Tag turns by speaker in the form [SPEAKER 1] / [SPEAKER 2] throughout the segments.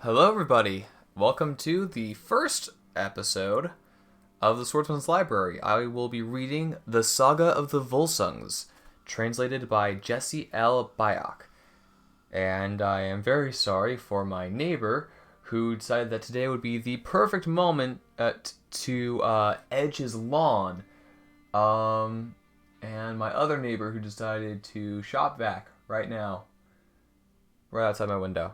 [SPEAKER 1] Hello everybody, welcome to the first episode of the Swordsman's Library. I will be reading the Saga of the Volsungs, translated by Jesse L. Byock. And I am very sorry for my neighbor, who decided that today would be the perfect moment to edge his lawn. And my other neighbor who decided to shop vac right now, right outside my window.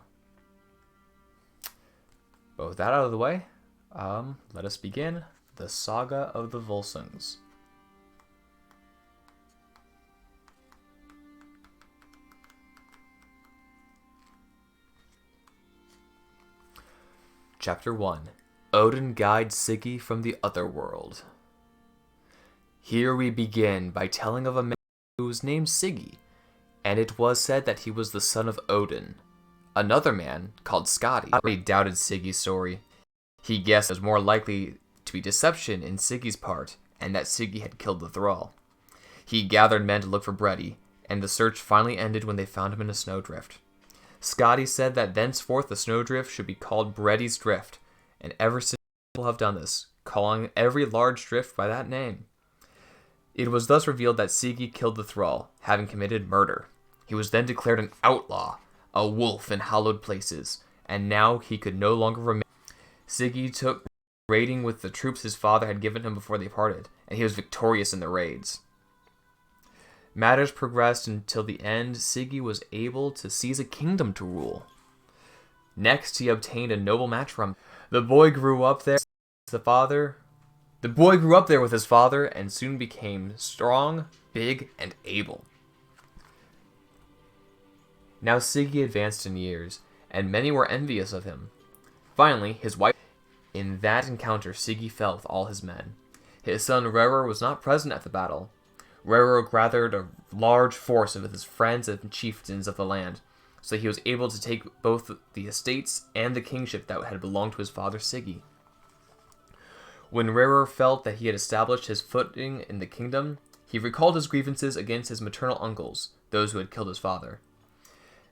[SPEAKER 1] But with that out of the way, let us begin the Saga of the Volsungs. Chapter 1. Odin guides Siggi from the Otherworld. Here we begin by telling of a man who was named Siggi, and it was said that he was the son of Odin. Another man, called Skadi, doubted Siggi's story. He guessed it was more likely to be deception in Siggi's part, and that Siggi had killed the thrall. He gathered men to look for Bredi, and the search finally ended when they found him in a snowdrift. Skadi said that thenceforth the snowdrift should be called Bredi's Drift, and ever since people have done this, calling every large drift by that name. It was thus revealed that Siggi killed the thrall, having committed murder. He was then declared an outlaw, a wolf in hallowed places, and now he could no longer remain. Siggi took raiding with the troops his father had given him before they parted, and he was victorious in the raids. Matters progressed until the end. Siggi was able to seize a kingdom to rule. Next, he obtained a noble match from the boy grew up there with his father and soon became strong, big, and able. Now Siggi advanced in years, and many were envious of him. Finally, his wife. In that encounter, Siggi fell with all his men. His son Reror was not present at the battle. Reror gathered a large force of his friends and chieftains of the land, so he was able to take both the estates and the kingship that had belonged to his father Siggi. When Reror felt that he had established his footing in the kingdom, he recalled his grievances against his maternal uncles, those who had killed his father.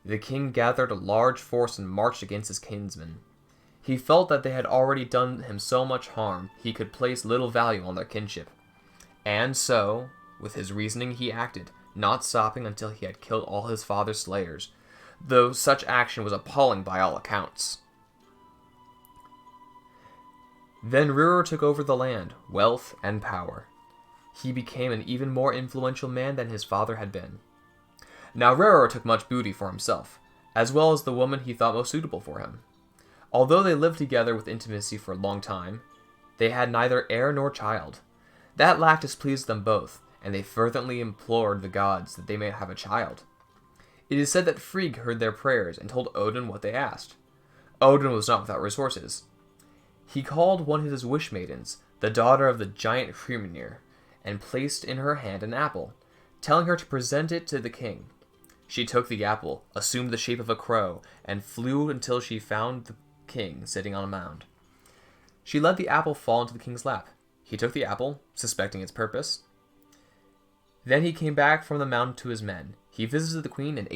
[SPEAKER 1] The king gathered a large force and marched against his kinsmen. He felt that they had already done him so much harm, he could place little value on their kinship. And so, with his reasoning, he acted, not stopping until he had killed all his father's slayers, though such action was appalling by all accounts. Then Reror took over the land, wealth, and power. He became an even more influential man than his father had been. Now Reror took much booty for himself, as well as the woman he thought most suitable for him. Although they lived together with intimacy for a long time, they had neither heir nor child. That lack displeased them both, and they fervently implored the gods that they might have a child. It is said that Frigg heard their prayers and told Odin what they asked. Odin was not without resources. He called one of his wish maidens, the daughter of the giant Hrimnir, and placed in her hand an apple, telling her to present it to the king. She took the apple, assumed the shape of a crow, and flew until she found the king sitting on a mound. She let the apple fall into the king's lap. He took the apple, suspecting its purpose. Then he came back from the mound to his men. He visited the queen and ate